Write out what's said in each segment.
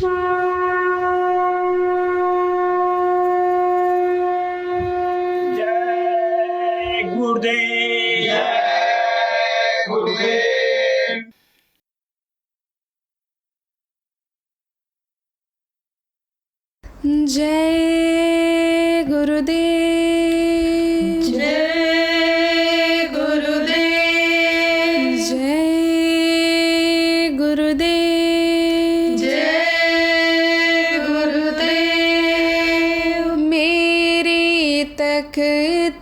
जय गुरुदेव। जय गुरुदेव। जय गुरुदेव। जय गुरुदेव। जय गुरुदेव। जय गुरुदेव। मेरी तक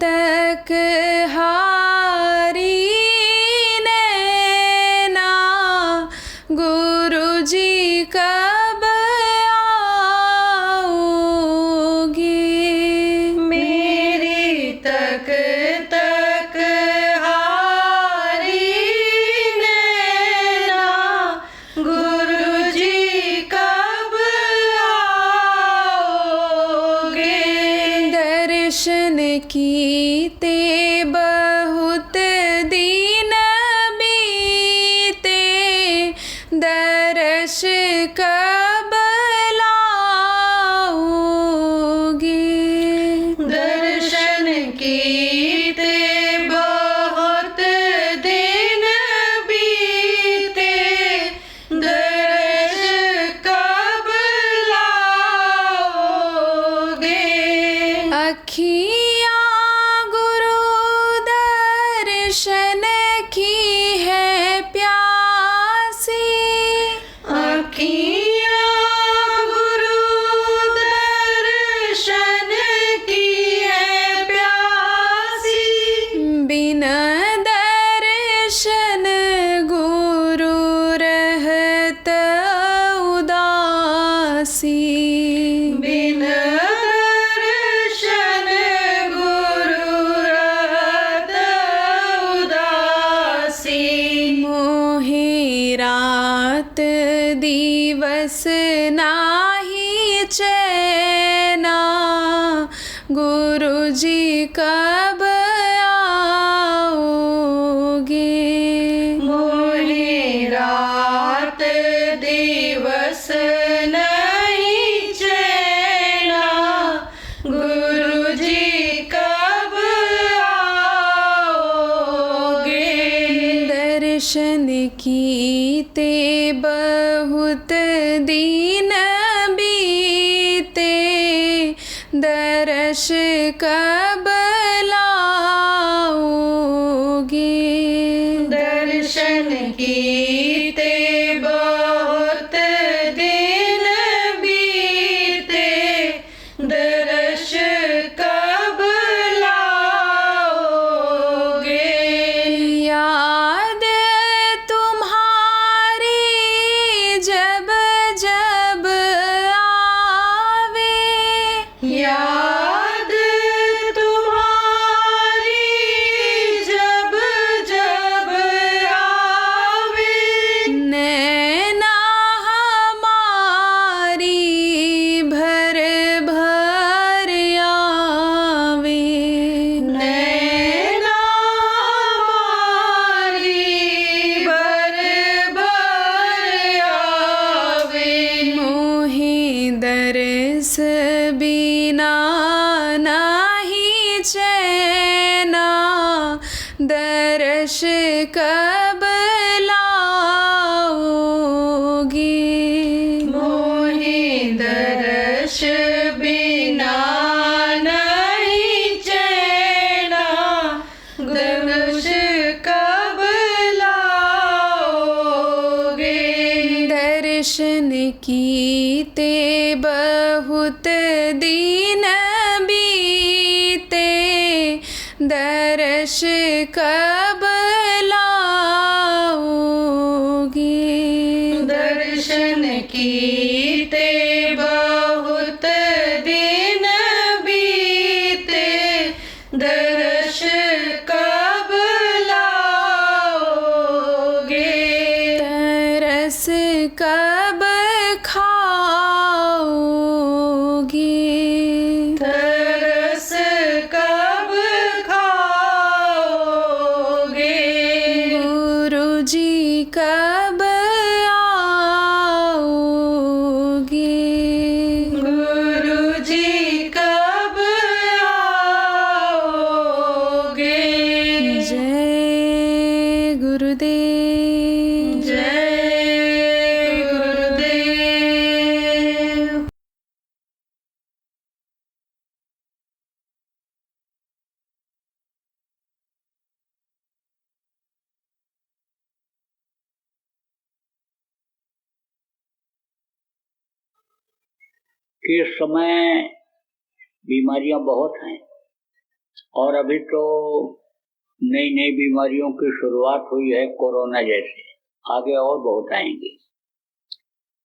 तक हारी नैना गुरुजी कब आओगे। मेरी तक तक हारी नैना गुरुजी कब आओगे। दर्शन कीते बहुत दिन बीते दर्श कब लाओगे। दर्शन कीते बहुत दिन बीते दर्श कब लाओगे। अखियाँ गुरु दर्शन की है प्यासी। अखियाँ गुरु दर्शन की है प्यासी। बिना दर्शन गुरु रहत उदासी। बिन दर्शन गुरु रहत उदासी। मोहि रात दिवस नाही चैना गुरुजी कब आओगे। मोहे रात दिवस नहीं चैना गुरुजी कब आओगे। दर्शन कीते बहुत दिन बीते दर्श कब लाओगे। दर्शन कीते बहुत दिन बीते दर्श कब लाओगे। याद तुम्हारी जब जब आवे। याद तुम्हारी जब जब आवे। नैना हमारी भर भर आवे। नैना हमारी भर भर आवे। मोहि दर्श बिना नाही चैना दर्श कब लाओगे। मोहे दर्श बिना नहीं चैना दर्श कब लाओगे। दर्शन कीते बहुत दिन बीते दर्श कब लाओगे। दर्शन कीते बहुत दिन बीते दर्श कब लाओगे। तरस कब खाओगे। तरस कब खाओगे। गुरुजी कब आओगे। कि इस समय बीमारियां बहुत हैं और अभी तो नई नई बीमारियों की शुरुआत हुई है, कोरोना जैसे, आगे और बहुत आएंगी।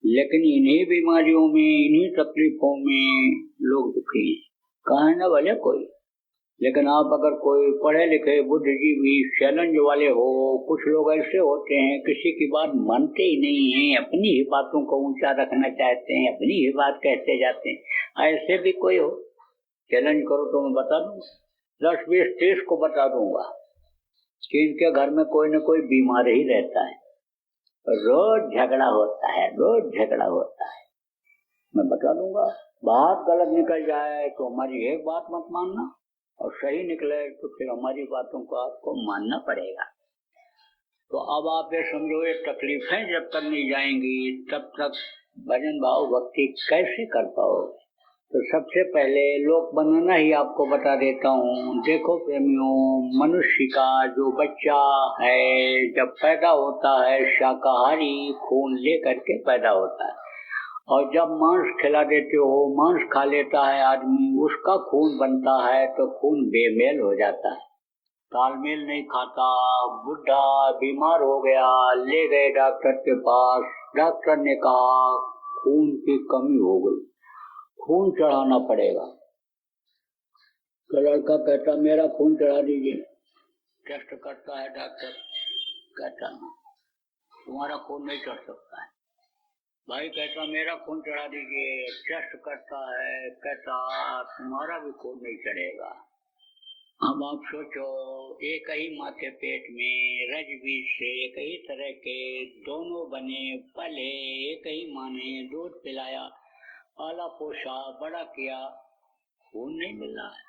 लेकिन इन्हीं बीमारियों में, इन्हीं तकलीफों में लोग दुखी हैं। कहाँ न भले कोई, लेकिन आप अगर कोई पढ़े लिखे बुद्धिजीवी चैलेंज वाले हो, कुछ लोग ऐसे होते हैं किसी की बात मानते ही नहीं हैं, अपनी ही बातों को ऊंचा रखना चाहते हैं, अपनी ही बात कहते जाते हैं। ऐसे भी कोई हो, चैलेंज करो तो मैं बता दूंगा, 10, 20, 30 को बता दूंगा कि इनके घर में कोई न कोई बीमार ही रहता है, रोज झगड़ा होता है, रोज झगड़ा होता है। मैं बता दूंगा। बात गलत निकल जाए तो हमारी एक बात मत मानना, और सही निकले तो फिर हमारी बातों को आपको मानना पड़ेगा। तो अब आप ये समझो, ये तकलीफें जब तक नहीं जाएंगी तब तक भजन भाव भक्ति कैसे कर पाओगे। तो सबसे पहले लोक बनाना ही आपको बता देता हूँ। देखो प्रेमियों, मनुष्य का जो बच्चा है जब पैदा होता है शाकाहारी खून ले करके पैदा होता है, और जब मांस खिला देते हो, मांस खा लेता है आदमी, उसका खून बनता है तो खून बेमेल हो जाता है, तालमेल नहीं खाता। बुढ़ा बीमार हो गया, ले गए डॉक्टर के पास, डॉक्टर ने कहा खून की कमी हो गई, खून चढ़ाना पड़ेगा। तो लड़का कहता मेरा खून चढ़ा दीजिए। टेस्ट करता है डॉक्टर, कहता तुम्हारा खून नहीं चढ़ सकता है। भाई कहता मेरा खून चढ़ा दीजिए। टेस्ट करता है, कहता तुम्हारा भी खून नहीं चढ़ेगा। अब आप सोचो, एक ही माँ के पेट में रज बीज से एक ही तरह के दोनों बने, पले एक ही माँ ने दूध पिलाया, पाला पोसा, बड़ा किया, खून नहीं मिल रहा है।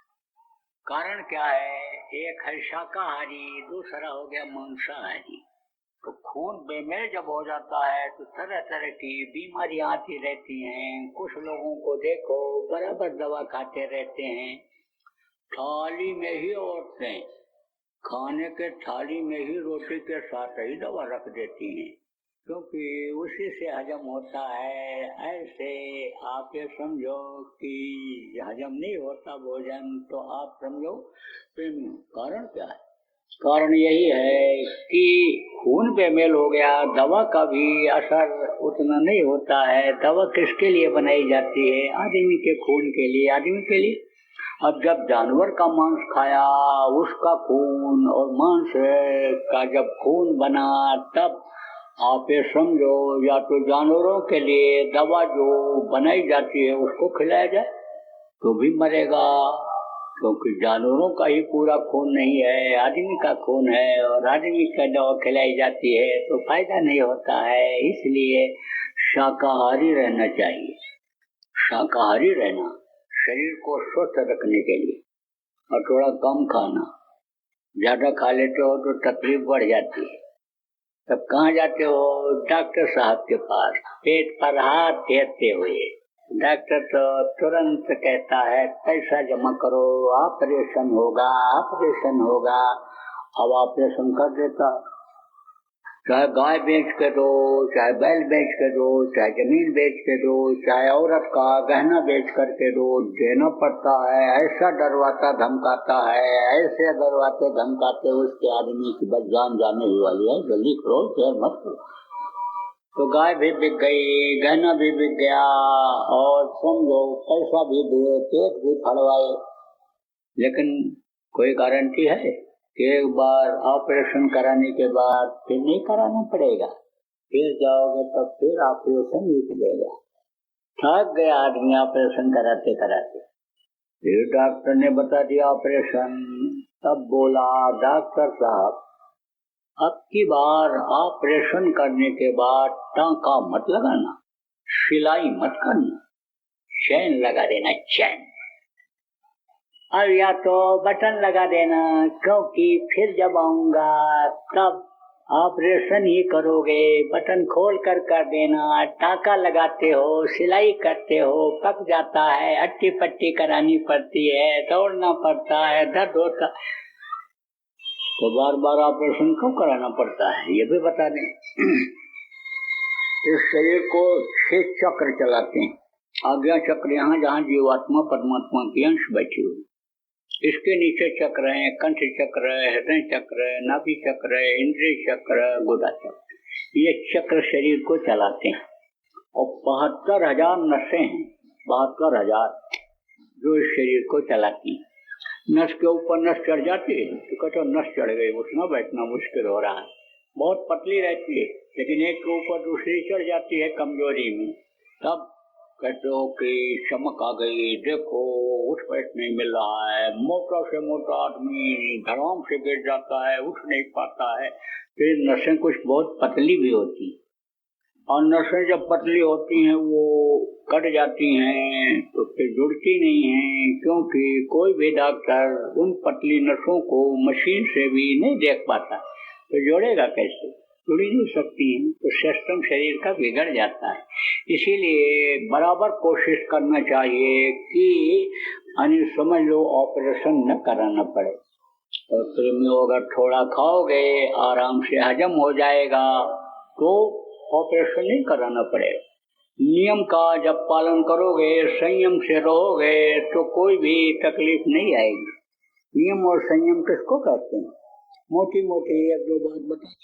कारण क्या है? एक है शाकाहारी, दूसरा हो गया मांसाहारी। तो खून बेमेल जब हो जाता है तो तरह तरह की बीमारियां आती रहती हैं। कुछ लोगों को देखो बराबर दवा खाते रहते हैं, थाली में ही औरतें खाने के थाली में ही रोटी के साथ ही दवा रख देती हैं, क्योंकि उसी से हजम होता है। ऐसे आप ये समझो कि हजम नहीं होता भोजन, तो आप समझो कारण क्या है? कारण यही है कि खून बेमेल हो गया, दवा का भी असर उतना नहीं होता है। दवा किसके लिए बनाई जाती है? आदमी के खून के लिए, आदमी के लिए। अब जब जानवर का मांस खाया, उसका खून और मांस का जब खून बना, तब आप ये समझो या तो जानवरों के लिए दवा जो बनाई जाती है उसको खिलाया जाए तो भी मरेगा, क्योंकि जानवरों का ही पूरा खून नहीं है, आदमी का खून है, और आदमी का दवा खिलाई जाती है तो फायदा नहीं होता है। इसलिए शाकाहारी रहना चाहिए। शाकाहारी रहना शरीर को स्वस्थ रखने के लिए, और थोड़ा कम खाना। ज्यादा खा लेते हो तो तकलीफ बढ़ जाती है। तब कहाँ जाते हो? डॉक्टर साहब के पास, पेट पर हाथ फेरते हुए। डॉक्टर तो तुरंत कहता है पैसा जमा करो, ऑपरेशन होगा, ऑपरेशन होगा। अब ऑपरेशन कर देता, चाहे गाय बेच के दो, चाहे बैल बेच के दो, चाहे जमीन बेच के दो, चाहे औरत का गहना बेच करके दो, देना पड़ता है। ऐसा डरवाता धमकाता है, ऐसे डरवाते धमकाते उसके आदमी की बस जान जाने ही वाली है, जल्दी करो, देर मत करो। तो गाय भी बिक गई, गहना भी बिक गया, और समझो पैसा भी दिए, पेट भी फड़वाए। लेकिन कोई गारंटी है? एक बार ऑपरेशन कराने के बाद फिर नहीं कराना पड़ेगा, फिर जाओगे तो फिर ऑपरेशन निकलेगा। थक गया आदमी ऑपरेशन कराते कराते, फिर डॉक्टर ने बता दिया ऑपरेशन। तब बोला डॉक्टर साहब, अब की बार ऑपरेशन करने के बाद टांका मत लगाना, सिलाई मत करना, चैन लगा देना, चैन। और या तो बटन लगा देना, क्योंकि फिर जब आऊंगा तब ऑपरेशन ही करोगे। बटन खोल कर देना, टाका लगाते हो, सिलाई करते हो, पक जाता है, हट्टी पट्टी करानी पड़ती है, दौड़ना पड़ता है, दर्द होता, तो बार बार ऑपरेशन क्यों कराना पड़ता है? ये भी बता दें। इस शरीर को 6 चक्र चलाते हैं, आज्ञा चक्र यहाँ जहाँ जीवात्मा परमात्मा की अंश बैठी हुई, इसके नीचे चक्र है कंठ चक्र है, हृदय चक्र है, नाभि चक्र है, इंद्रिय चक्र, गुदा चक्र। ये चक्र शरीर को चलाते हैं और 72,000 नसें हैं, 72,000 जो इस शरीर को चलाती हैं। नस के ऊपर नस चढ़ जाती है तो कहते नस चढ़ गई, उठना बैठना मुश्किल हो रहा है, बहुत पतली रहती है, लेकिन एक के ऊपर दूसरी चढ़ जाती है कमजोरी में, तब कहते हो कि चमक आ गई, देखो उठ बैठ नहीं मिल रहा है, मोटा से मोटा आदमी धड़ाम से गिर जाता है, उठ नहीं पाता है। फिर नसें कुछ बहुत पतली भी होती और नसें जब पतली होती हैं वो कट जाती हैं तो फिर जुड़ती नहीं हैं, क्योंकि कोई भी डॉक्टर उन पतली नसों को मशीन से भी नहीं देख पाता, तो जोड़ेगा कैसे, जुड़ ही नहीं सकती हैं, तो सिस्टम शरीर का बिगड़ जाता है। इसीलिए बराबर कोशिश करना चाहिए कि समझ लो ऑपरेशन न कराना पड़े। और प्रेमियों अगर थोड़ा खाओगे आराम से हजम हो जाएगा तो ऑपरेशन नहीं कराना पड़ेगा। नियम का जब पालन करोगे, संयम से रहोगे तो कोई भी तकलीफ नहीं आएगी। नियम और संयम किसको कहते हैं? मोटी मोटी एक दो बात बता।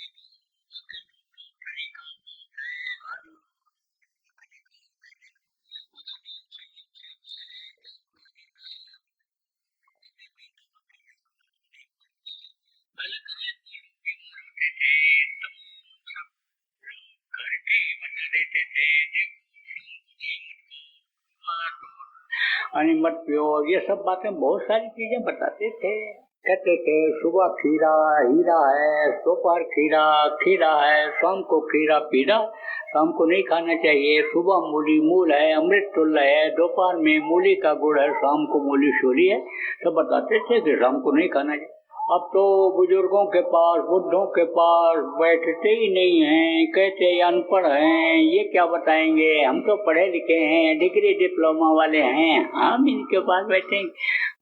मत पियो, ये सब बातें बहुत सारी चीजें बताते थे। कहते थे सुबह खीरा हीरा है, दोपहर खीरा खीरा है, शाम को खीरा पीरा, शाम को नहीं खाना चाहिए। सुबह मूली मूल है, अमृत तुल्य है, दोपहर में मूली का गुड़ है, शाम को मूली शोरी है, सब बताते थे कि शाम को नहीं खाना चाहिए। अब तो बुजुर्गों के पास, बुढ़ों के पास बैठते ही नहीं हैं, कहते अनपढ़ हैं, ये क्या बताएंगे, हम तो पढ़े लिखे हैं, डिग्री डिप्लोमा वाले हैं, हम इनके पास बैठेंगे।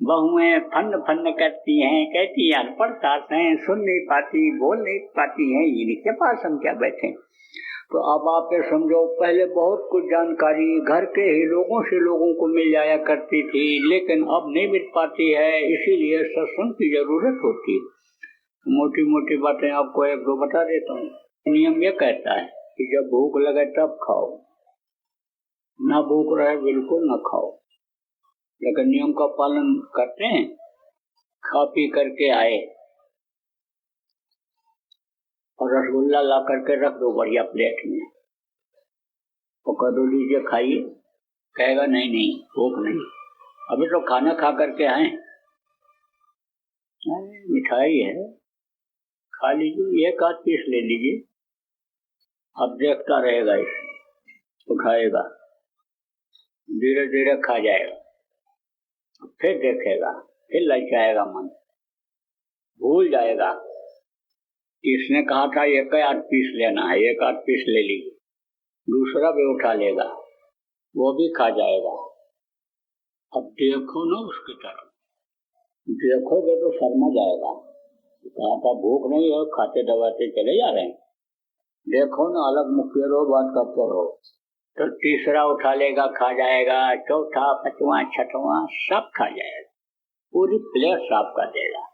बहुएं फन करती हैं, कहती है अनपढ़ सास हैं, सुन नहीं पाती, बोल नहीं पाती हैं, इनके पास हम क्या बैठे। तो अब आप ये समझो, पहले बहुत कुछ जानकारी घर के ही लोगों से लोगों को मिल जाया करती थी, लेकिन अब नहीं मिल पाती है, इसीलिए सत्संग की जरूरत होती है। मोटी मोटी बातें आपको एक दो बता देता हूँ। नियम ये कहता है कि जब भूख लगे तब खाओ, ना भूख रहे बिल्कुल ना खाओ, लेकिन नियम का पालन करते हैं। खा पी करके आए और रसगुल्ला ला करके रख दो बढ़िया प्लेट में, तो कह दो लीजिए खाइए, कहेगा नहीं नहीं भूख नहीं, अभी तो खाना खा करके आए, मिठाई है खा लीजिए, एक आध पीस ले लीजिए। अब देखता रहेगा इसे, तो खाएगा, धीरे धीरे खा जाएगा, फिर देखेगा, फिर ललचाएगा मन, भूल जाएगा। इसने कहा था एक आध पीस लेना है, एक आध पीस ले लीजिए, दूसरा भी उठा लेगा, वो भी खा जाएगा। अब देखो ना उसकी तरफ, देखोगे तो शर्मा जाएगा, कहा था भूख नहीं है, खाते दबाते चले जा रहे हैं, देखो ना अलग मुख्य रो बात करते रहो, तो तीसरा उठा लेगा, खा जाएगा, चौथा पांचवा छठवां सब खा जाएगा, पूरी प्लेट साफ कर देगा,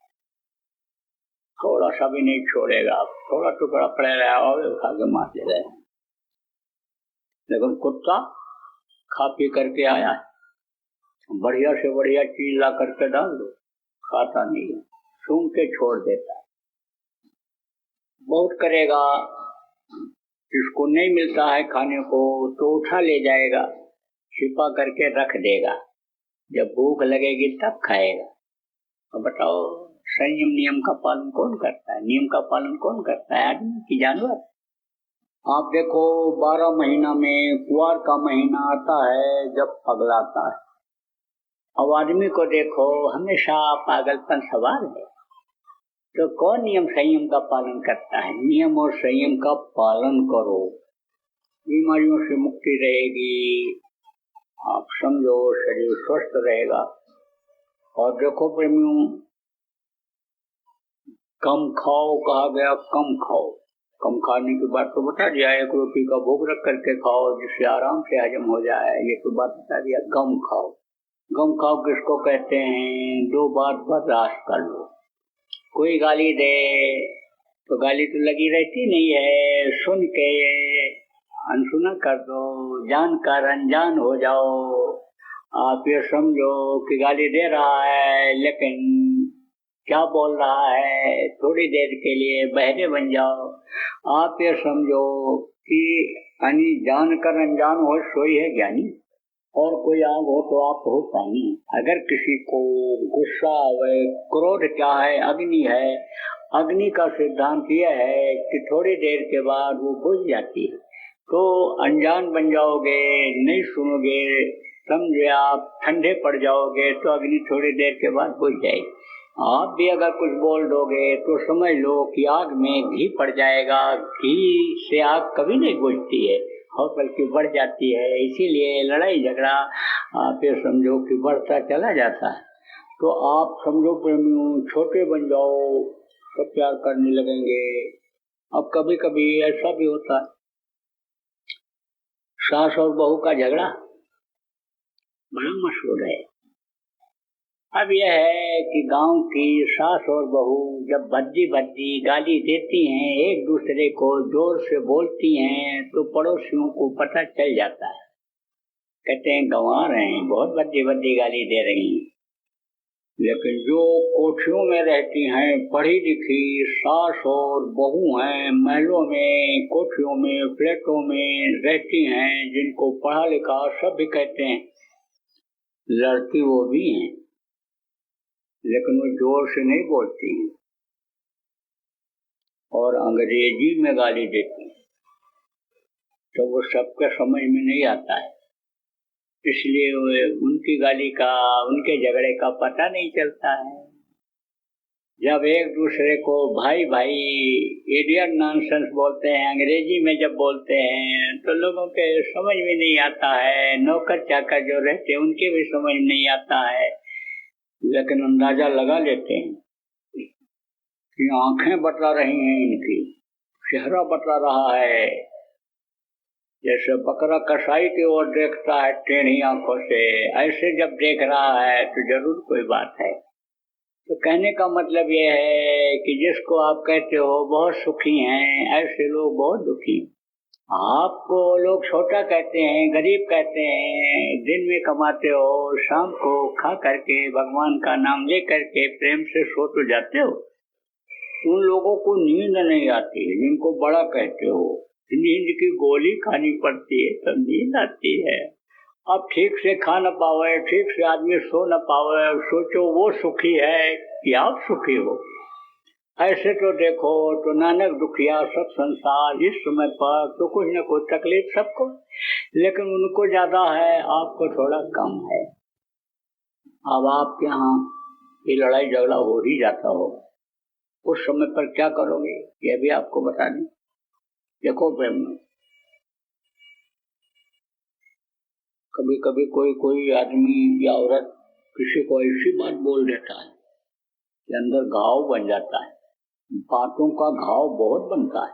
थोड़ा सा भी नहीं छोड़ेगा, थोड़ा टुकड़ा पड़े रहा और खा के मार दे रहे हैं। लेकिन कुत्ता खा पी करके आया, बढ़िया से बढ़िया चीज ला करके डाल दो, खाता नहीं है, सूंघ के छोड़ देता है। बहुत करेगा, जिसको नहीं मिलता है खाने को तो उठा ले जाएगा, छिपा करके रख देगा, जब भूख लगेगी तब खाएगा। अब बताओ संयम नियम का पालन कौन करता है? नियम का पालन कौन करता है? आदमी की जानवर? आप देखो 12 महीना में कुआर का महीना आता है जब पगलाता है, अब आदमी को देखो हमेशा पागलपन सवाल है, तो कौन नियम संयम का पालन करता है? नियम और संयम का पालन करो, बीमारियों से मुक्ति रहेगी, आप समझो शरीर स्वस्थ रहेगा। और देखो प्रेमियों, कम खाओ कहा गया, कम खाओ, कम खाने की बात तो बता दिया, 1 रोटी का भोग रख करके खाओ जिससे आराम से हजम हो जाए, ये तो बात बता दिया। गम खाओ, गम खाओ किसको कहते हैं? 2 बात बर्दाश्त कर लो। कोई गाली दे तो गाली तो लगी रहती नहीं है, सुन के अनसुना कर दो, जानकर अनजान हो जाओ। आप ये समझो कि गाली दे रहा है लेकिन क्या बोल रहा है, थोड़ी देर के लिए बहरे बन जाओ। आप ये समझो कि जानकर अनजान हो सोई है ज्ञानी, और कोई आग हो तो आप हो पानी। अगर किसी को गुस्सा है, क्रोध क्या है? अग्नि है। अग्नि का सिद्धांत यह है कि थोड़ी देर के बाद वो बुझ जाती है, तो अनजान बन जाओगे, नहीं सुनोगे, समझे आप, ठंडे पड़ जाओगे तो अग्नि थोड़ी देर के बाद बुझ जाएगी। आप भी अगर कुछ बोल दोगे तो समझ लो कि आग में घी पड़ जाएगा। घी से आग कभी नहीं बुझती है और बल्कि बढ़ जाती है। इसीलिए लड़ाई झगड़ा आप ये समझो कि बढ़ता चला जाता है। तो आप समझो प्रेमियों, छोटे बन जाओ, सब प्यार करने लगेंगे। अब कभी कभी ऐसा भी होता है, सास और बहू का झगड़ा बड़ा मशहूर है। अब यह है कि गांव की सास और बहू जब भद्दी गाली देती हैं, एक दूसरे को जोर से बोलती हैं, तो पड़ोसियों को पता चल जाता है। कहते हैं गंवा रहे हैं, बहुत भद्दी गाली दे रही हैं। लेकिन जो कोठियों में रहती हैं, पढ़ी लिखी सास और बहू हैं, महलों में, कोठियों में, फ्लैटों में रहती हैं, जिनको पढ़ा लिखा सब भी कहते हैं, लड़की वो भी हैं, लेकिन वो जोर से नहीं बोलती हैं और अंग्रेजी में गाली देती हैं, तो वो सबके समझ में नहीं आता है। इसलिए उनकी गाली का, उनके झगड़े का पता नहीं चलता है। जब एक दूसरे को भाई भाई इडियट नॉनसेंस बोलते हैं, अंग्रेजी में जब बोलते हैं, तो लोगों के समझ में नहीं आता है। नौकर चाकर जो रहते हैं उनके भी समझ में नहीं आता है, लेकिन अंदाजा लगा लेते हैं कि आंखें बतला रही हैं, इनकी चेहरा बतला रहा है। जैसे बकरा कसाई की ओर देखता है टेढ़ी आंखों से, ऐसे जब देख रहा है तो जरूर कोई बात है। तो कहने का मतलब यह है कि जिसको आप कहते हो बहुत सुखी हैं, ऐसे लोग बहुत दुखी। आपको लोग छोटा कहते हैं, गरीब कहते हैं, दिन में कमाते हो, शाम को खा करके भगवान का नाम ले करके प्रेम से सो तो जाते हो। उन लोगों को नींद नहीं आती है जिनको बड़ा कहते हो। नींद की गोली खानी पड़ती है तब नींद आती है। अब ठीक से खा न पावे, ठीक से आदमी सो न पावे, सोचो वो सुखी है कि आप सुखी हो। ऐसे तो देखो तो नानक दुखिया सब संसार, इस समय पर तो कुछ न कुछ तकलीफ सबको, लेकिन उनको ज्यादा है, आपको थोड़ा कम है। अब आपके यहाँ ये लड़ाई झगड़ा हो ही जाता हो, उस समय पर क्या करोगे यह भी आपको बता दें। देखो प्रेम, कभी कभी कोई आदमी या औरत किसी को ऐसी बात बोल देता है कि अंदर घाव बन जाता है। बातों का घाव बहुत बनता है,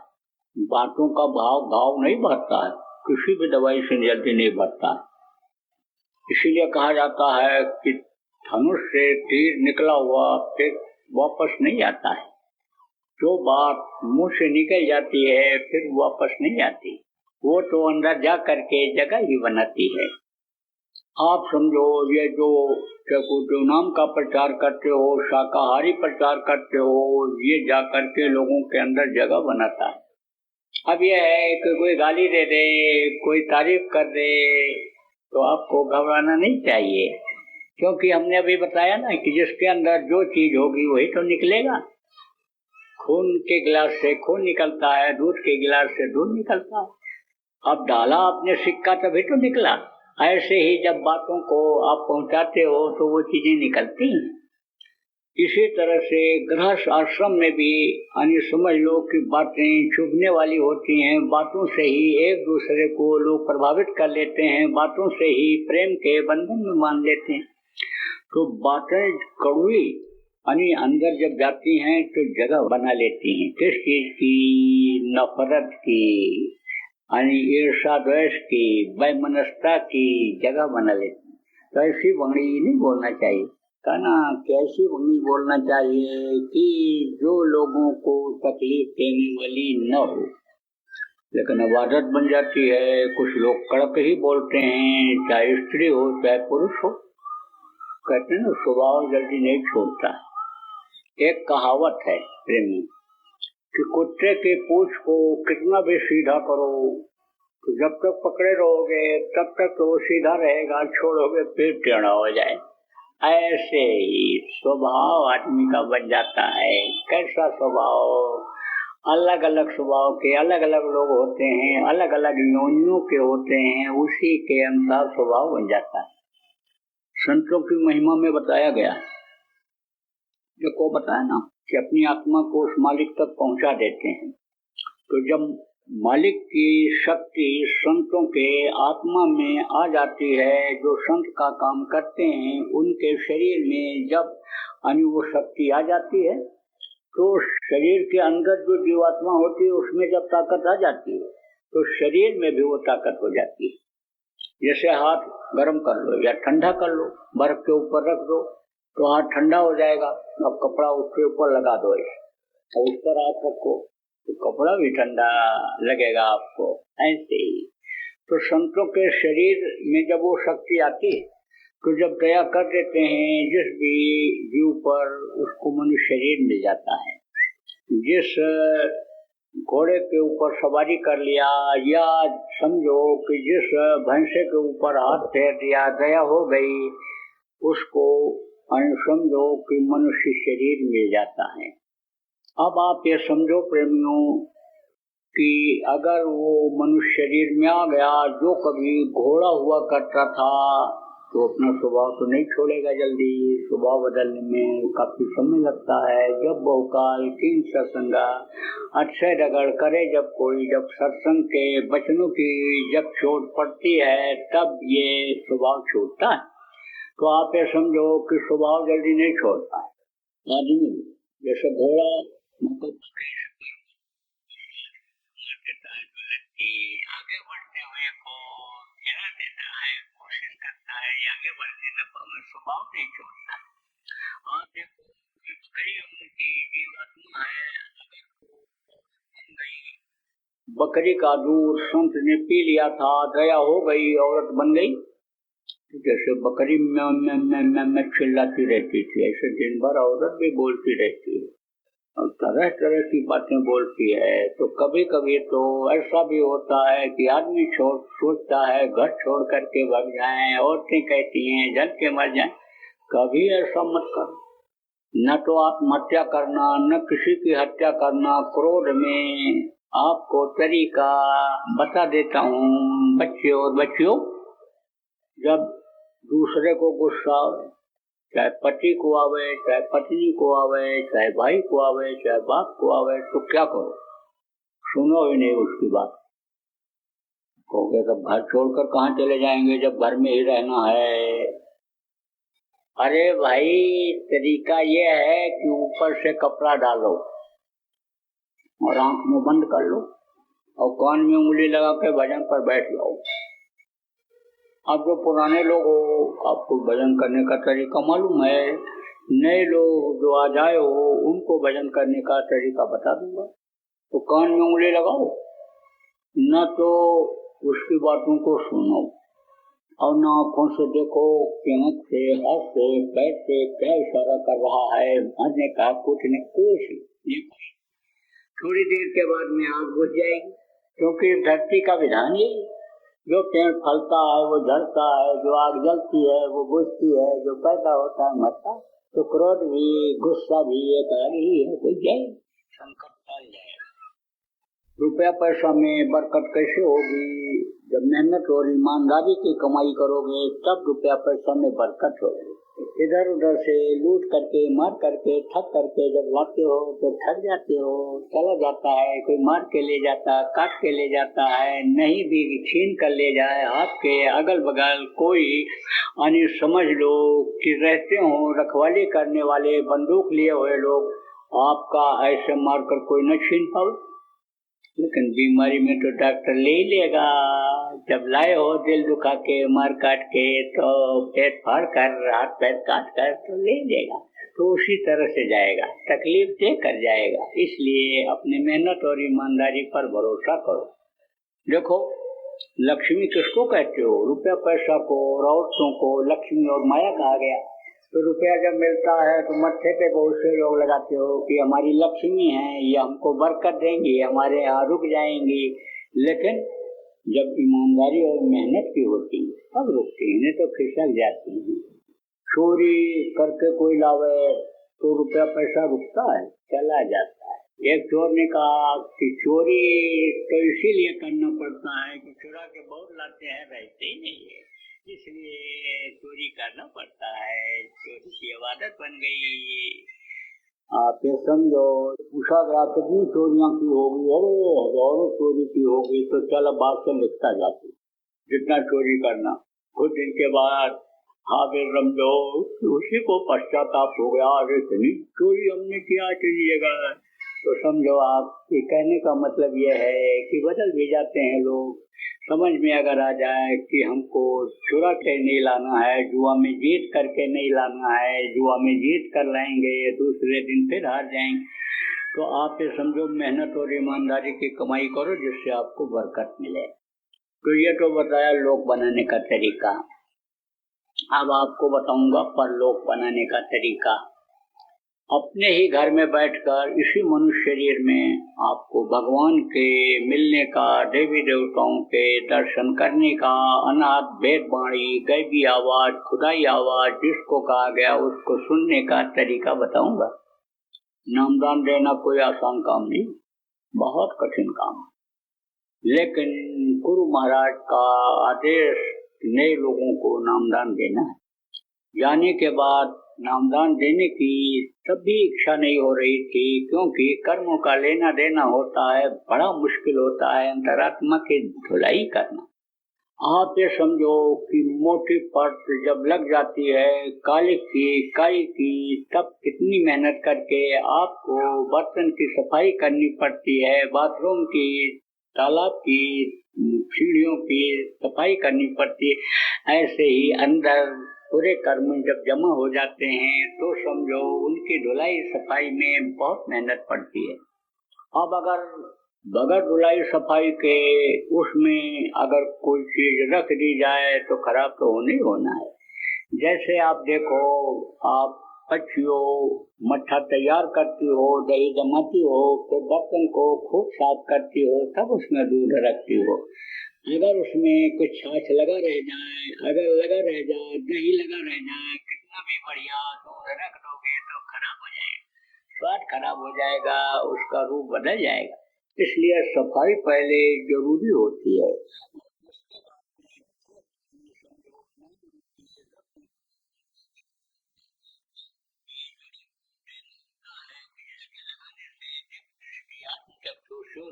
बातों का घाव नहीं भरता है, किसी भी दवाई से जल्दी नहीं भरता है। इसीलिए कहा जाता है कि धनुष से तीर निकला हुआ फिर वापस नहीं आता है। जो बात मुंह से निकल जाती है फिर वापस नहीं आती, वो तो अंदर जा करके जगह ही बनाती है। आप समझो ये जो नाम का प्रचार करते हो, शाकाहारी प्रचार करते हो, ये जा करके लोगों के अंदर जगह बनाता है। अब यह है कि कोई गाली दे दे, कोई तारीफ कर दे, तो आपको घबराना नहीं चाहिए, क्योंकि हमने अभी बताया ना कि जिसके अंदर जो चीज होगी वही तो निकलेगा। खून के गिलास से खून निकलता है, दूध के गिलास से दूध निकलता है। अब डाला आपने सिक्का तभी तो निकला। ऐसे ही जब बातों को आप पहुंचाते हो तो वो चीजें निकलती हैं। इसी तरह से गृहस्थ आश्रम में भी समझ लो कि बातें चुभने वाली होती हैं, बातों से ही एक दूसरे को लोग प्रभावित कर लेते हैं, बातों से ही प्रेम के बंधन में मान लेते हैं। तो बातें कड़वी यानी अंदर जब जाती हैं तो जगह बना लेती हैं, किस चीज की? नफरत की, यानी ईर्षा द्वेष की, वैमनस्यता की जगह बना लेती हैं। तो ऐसी वाणी नहीं बोलना चाहिए, कहना कैसी वाणी बोलना चाहिए कि जो लोगों को तकलीफ देने वाली न हो। लेकिन अब आदत बन जाती है, कुछ लोग कड़क ही बोलते हैं, चाहे स्त्री हो चाहे पुरुष हो। कहते हैं ना, स्वभाव जल्दी नहीं छोड़ता है। एक कहावत है प्रेमी कि कुत्ते के पूंछ को कितना भी सीधा करो तो जब तक पकड़े रहोगे तब तक तो वो सीधा रहेगा, छोड़ोगे फिर टेढ़ा हो जाए। ऐसे ही स्वभाव आदमी का बन जाता है। कैसा स्वभाव? अलग अलग स्वभाव के अलग अलग लोग होते हैं, अलग अलग योनियों के होते हैं, उसी के अनुसार स्वभाव बन जाता है। संतों की महिमा में बताया गया, जो को बताया ना कि अपनी आत्मा को उस मालिक तक पहुंचा देते हैं। तो जब मालिक की शक्ति संतों के आत्मा में आ जाती है, जो संत का काम करते हैं उनके शरीर में जब वो शक्ति आ जाती है तो शरीर के अंदर जो जीवात्मा होती है उसमें जब ताकत आ जाती है तो शरीर में भी वो ताकत हो जाती है। जैसे हाथ गर्म कर लो या ठंडा कर लो, बर्फ के ऊपर रख दो तो हाथ ठंडा हो जाएगा। अब कपड़ा उसके ऊपर लगा दो और उस पर हाथ रखो तो कपड़ा भी ठंडा लगेगा आपको। ऐसे ही तो संतों के शरीर में जब वो शक्ति आती है तो जब दया कर देते हैं जिस भी जीव पर, उसको मनुष्य शरीर मिल जाता है। जिस घोड़े के ऊपर सवारी कर लिया या समझो कि जिस भैंसे के ऊपर हाथ फेर दिया, दया हो गई, उसको समझो कि मनुष्य शरीर मिल जाता है। अब आप ये समझो प्रेमियों कि अगर वो मनुष्य शरीर में आ गया, जो कभी घोड़ा हुआ करता था तो अपना स्वभाव तो नहीं छोड़ेगा जल्दी। स्वभाव बदलने में काफी समय लगता है। जब बहुकाल तीन सत्संगा अक्षय रगड़ करे जब कोई, जब सत्संग के वचनों की जब चोट पड़ती है तब ये स्वभाव छूटता है। तो आप ये समझो कि स्वभाव जल्दी नहीं छोड़ता है आदमी। जैसे घोड़ा आगे बढ़ते हुए को गिरा देता है, कोशिश करता है आगे बढ़ने का, स्वभाव नहीं छोड़ता। और देखो बकरी उनकी जीवात्मा है, बकरी का दूध संत ने पी लिया था, दया हो गई, औरत बन गई। जैसे बकरी में चिल्लाती रहती थी, ऐसे दिन भर औरत भी बोलती रहती है और तरह तरह की बातें बोलती है। तो कभी कभी तो ऐसा भी होता है कि आदमी सोचता है घर छोड़ करके भाग जाएं, औरतें कहती हैं जल के मर जाएं। कभी ऐसा मत करो, न तो आत्महत्या करना, न किसी की हत्या करना। क्रोध में आपको तरीका बता देता हूँ बच्चे और बच्चियों। जब दूसरे को गुस्सा आवे, चाहे पति को आवे, चाहे पत्नी को आवे, चाहे भाई को आवे, चाहे बाप को आवे, तो क्या करो? सुनो ही नहीं उसकी बात। कहोगे तब घर छोड़कर कहाँ चले जाएंगे जब घर में ही रहना है। अरे भाई, तरीका ये है कि ऊपर से कपड़ा डालो और आंख मुंह बंद कर लो और कान में उंगली लगा के भजन पर बैठ जाओ। अब जो पुराने लोग हो, आपको भजन करने का तरीका मालूम है। नए लोग जो आ जाए हो उनको भजन करने का तरीका बता दूंगा। तो कान में उंगली लगाओ, न तो उसकी बातों को सुनो और न आंखों से देखो कि आंख से, हाथ से, पैर से क्या इशारा कर रहा है। भजने का कुछ नहीं, कुछ थोड़ी देर के बाद में आग बुझ जाएगी, क्योंकि धरती का विधान ही जो पेड़ फलता है वो झड़ता है, जो आग जलती है वो बुझती है, जो पैदा होता है मरता। तो क्रोध भी, गुस्सा भी एक आग ही है, बुझ जाए, संकट टल जाए। रुपया पैसा में बरकत कैसे होगी? जब मेहनत और ईमानदारी की कमाई करोगे तब रुपया पैसा में बरकत होगी। इधर उधर से लूट करके मार करके ठग करके जब लाते हो तो ठग जाते हो, चला जाता है, कोई मार के ले जाता, काट के ले जाता है, नहीं भी छीन कर ले जाए, आपके अगल बगल कोई यानी समझ लो कि रहते हो रखवाली करने वाले बंदूक लिए हुए लोग, आपका ऐसे मार कर कोई न छीन पाओ। लेकिन बीमारी में तो डॉक्टर ले ही लेगा। जब लाए हो दिल दुखा के मार काट के तो पेट फाड़ कर हाथ पैर काट कर तो ले लेगा, तो उसी तरह से जाएगा, तकलीफ दे कर जाएगा। इसलिए अपनी मेहनत और ईमानदारी पर भरोसा करो। देखो लक्ष्मी किसको कहते हो? रुपया पैसा को और औरतों को लक्ष्मी और माया कहा गया। तो रुपया जब मिलता है तो मत्थे पे बहुत से लोग लगाते हो कि हमारी लक्ष्मी है, ये हमको बरकत देंगी, हमारे यहाँ रुक जाएंगी। लेकिन जब ईमानदारी और मेहनत की होती है तब रुकती है, नहीं तो खिसक जाती है। चोरी करके कोई लावे तो रुपया पैसा रुकता है, चला जाता है। एक चोर ने कहा कि चोरी तो इसीलिए करना पड़ता है कि चुरा के बहुत लाते हैं, रहते ही नहीं है, इसलिए चोरी करना पड़ता है। चोरी की आदत बन गई। आप ये समझो, पूछा गया कितनी चोरियां की होगी, अरे हजारों चोरी की होगी। तो चल बात से लिखता जाती जितना चोरी करना। कुछ दिन के बाद हाफिज समझो उसी को पश्चाताप हो गया, अरे इतनी चोरी हमने किया चलिएगा। तो समझो आप ये कहने का मतलब ये है कि बदल भी जाते हैं लोग। समझ में अगर आ जाए कि हमको चुरा के नहीं लाना है, जुआ में जीत करके नहीं लाना है, जुआ में जीत कर लाएंगे दूसरे दिन फिर हार जाएंगे, तो आप ये समझो मेहनत और ईमानदारी की कमाई करो जिससे आपको बरकत मिले। तो ये तो बताया लोक बनाने का तरीका। अब आपको बताऊंगा परलोक बनाने का तरीका। अपने ही घर में बैठकर इसी मनुष्य शरीर में आपको भगवान के मिलने का, देवी देवताओं के दर्शन करने का, अनाथ वेद वाणी, गैबी आवाज, खुदाई आवाज जिसको कहा गया उसको सुनने का तरीका बताऊंगा। नामदान देना कोई आसान काम नहीं, बहुत कठिन काम। लेकिन गुरु महाराज का आदेश नए लोगों को नामदान देना है। जाने के बाद नामदान देने की तब भी इच्छा नहीं हो रही थी, क्योंकि कर्मों का लेना देना होता है, बड़ा मुश्किल होता है अंतरात्मा की धुलाई करना। आप ये समझो कि मोटी परत जब लग जाती है काली की, काई की, तब कितनी मेहनत करके आपको बर्तन की सफाई करनी पड़ती है, बाथरूम की, तालाब की, सीढ़ियों की सफाई करनी पड़ती है। ऐसे ही अंदर पूरे कर्म जब जमा हो जाते हैं तो समझो उनकी धुलाई सफाई में बहुत मेहनत पड़ती है। अब अगर बगैर धुलाई सफाई के उसमें अगर कोई चीज रख दी जाए तो खराब तो होना ही होना है। जैसे आप देखो, आप पक्षियों मट्ठा तैयार करती हो, दही जमाती हो, फिर बर्तन को खूब साफ करती हो, तब उसमें दूध रखती हो। अगर उसमें कुछ छाछ लगा रह जाए, अगर लगा रह जाए, दही लगा रह जाए, कितना भी बढ़िया दूध रख दोगे तो खराब हो जाएगा, स्वाद खराब हो जाएगा, उसका रूप बदल जाएगा। इसलिए सफाई पहले जरूरी होती है।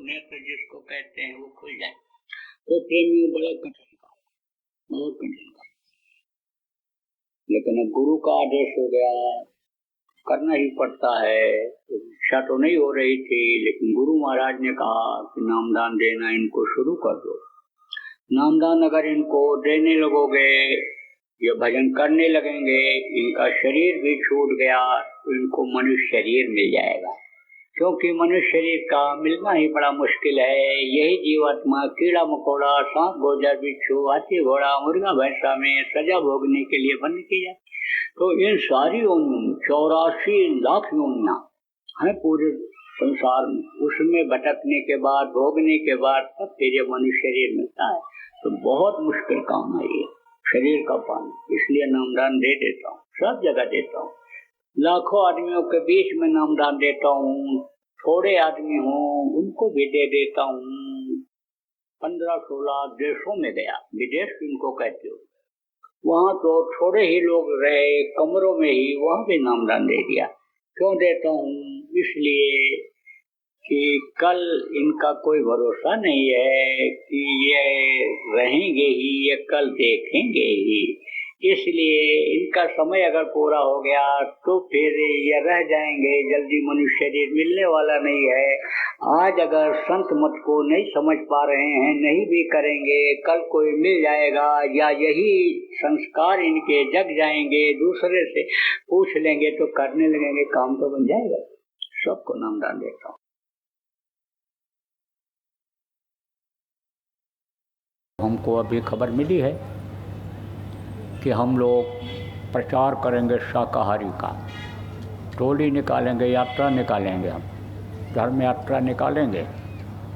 नेत्र जिसको कहते हैं वो खुल जाए, तो प्रेमियों बड़ा कठिन काम, बहुत कठिन काम। लेकिन अब गुरु का आदेश हो गया, करना ही पड़ता है। इच्छा तो नहीं हो रही थी, लेकिन गुरु महाराज ने कहा कि नामदान देना इनको शुरू कर दो। नामदान अगर इनको देने लगोगे, ये भजन करने लगेंगे, इनका शरीर भी छूट गया तो इनको मनुष्य शरीर मिल जाएगा। क्योंकि मनुष्य शरीर का मिलना ही बड़ा मुश्किल है। यही जीवात्मा कीड़ा मकोड़ा, सांप गोजर बिच्छू, हाथी घोड़ा, मुर्गा भैंसा में सजा भोगने के लिए बंद की जाए। तो इन सारी योनियों 84 लाख योनियां हैं पूरे संसार में, उसमें भटकने के बाद, भोगने के बाद तब फिर ये मनुष्य शरीर मिलता है। तो बहुत मुश्किल काम है ये शरीर का पाना। इसलिए नामदान दे देता हूँ, सब जगह देता हूँ, लाखों आदमियों के बीच में नामदान देता हूँ। थोड़े आदमी हों उनको भी दे देता हूँ। 15-16 देशों में गया, विदेश इनको कहते हो, वहाँ तो थोड़े ही लोग रहे, कमरों में ही, वहाँ भी नामदान दे दिया। क्यों देता हूँ? इसलिए कि कल इनका कोई भरोसा नहीं है कि ये रहेंगे ही, ये कल देखेंगे ही। इसलिए इनका समय अगर पूरा हो गया तो फिर ये रह जाएंगे, जल्दी मनुष्य शरीर मिलने वाला नहीं है। आज अगर संत मत को नहीं समझ पा रहे हैं, नहीं भी करेंगे, कल कोई मिल जाएगा, या यही संस्कार इनके जग जाएंगे, दूसरे से पूछ लेंगे तो करने लगेंगे, काम तो बन जाएगा। सबको नामदान देता हूँ। हमको अभी खबर मिली है कि हम लोग प्रचार करेंगे शाकाहारी का, टोली निकालेंगे, यात्रा निकालेंगे, हम धर्म यात्रा निकालेंगे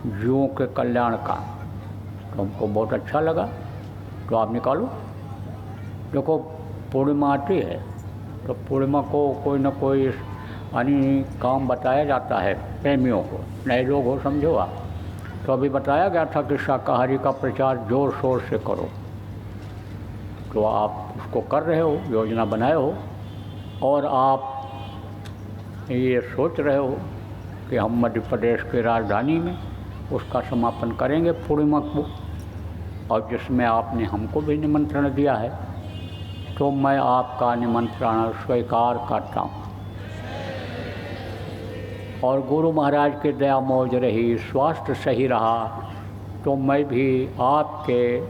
जीवों के कल्याण का। तो हमको बहुत अच्छा लगा, तो आप निकालो। देखो पूर्णिमा आती है तो पूर्णिमा को कोई न कोई यानी काम बताया जाता है प्रेमियों को, नए लोग हो समझो आप। तो अभी बताया गया था कि शाकाहारी का प्रचार जोर शोर से करो, तो आप उसको कर रहे हो, योजना बनाए हो, और आप ये सोच रहे हो कि हम मध्य प्रदेश की राजधानी में उसका समापन करेंगे पूर्णिमा को, और जिसमें आपने हमको भी निमंत्रण दिया है, तो मैं आपका निमंत्रण स्वीकार करता हूँ। और गुरु महाराज की दया मौज रही, स्वास्थ्य सही रहा, तो मैं भी आपके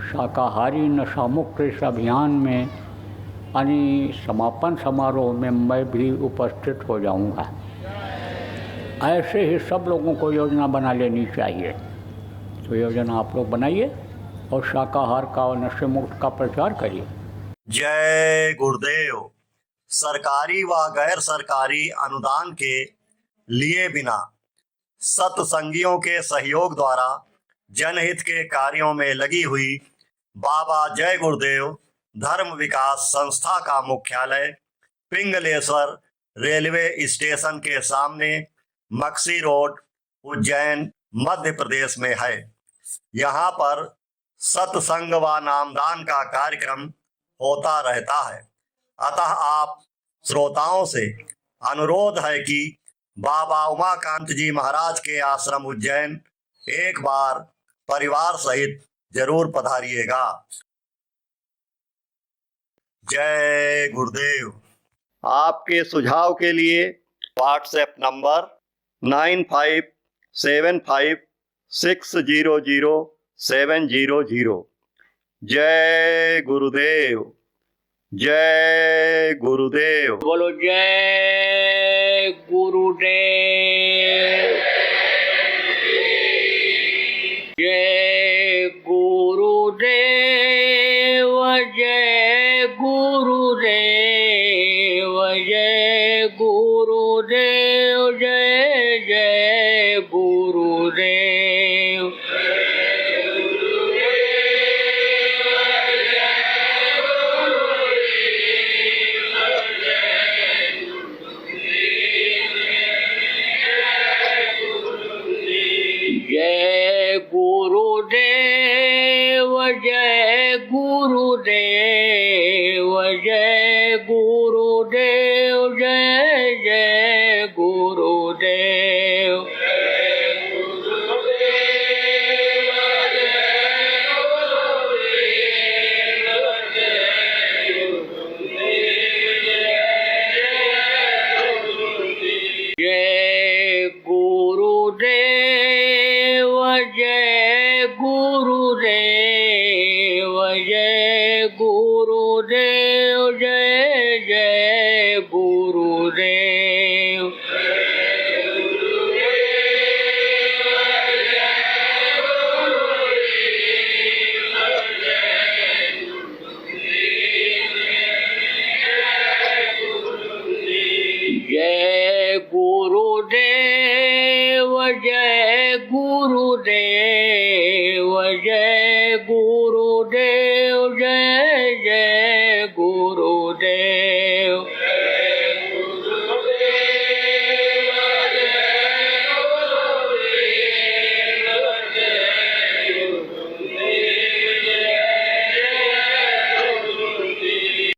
शाकाहारी नशा मुक्त इस अभियान में यानी समापन समारोह में मैं भी उपस्थित हो जाऊंगा। ऐसे ही सब लोगों को योजना बना लेनी चाहिए। तो योजना आप लोग बनाइए और शाकाहार का और नशे मुक्त का प्रचार करिए। जय गुरुदेव। सरकारी व गैर सरकारी अनुदान के लिए बिना सत्संगियों के सहयोग द्वारा जनहित के कार्यों में लगी हुई बाबा जय गुरुदेव धर्म विकास संस्था का मुख्यालय पिंगलेश्वर रेलवे स्टेशन के सामने मक्सी रोड, उज्जैन, मध्य प्रदेश में है। यहाँ पर सत्संग व नामदान का कार्यक्रम होता रहता है। अतः आप श्रोताओं से अनुरोध है कि बाबा उमाकांत जी महाराज के आश्रम उज्जैन एक बार परिवार सहित जरूर पधारिएगा। जय गुरुदेव। आपके सुझाव के लिए व्हाट्सएप नंबर 9575600700। जय गुरुदेव। जय गुरुदेव। बोलो जय गुरुदेव। जय गुरुदेव। जय गुरुदेव। जय गुरुदेव। जय जय गुरुदेव। जय गुरुदेव। जय गुरुदेव। जय गुरुदेव। जय जय गुरुदेव। जय गुरुदेव। जय गुरुदेव। जय गुरुदेव।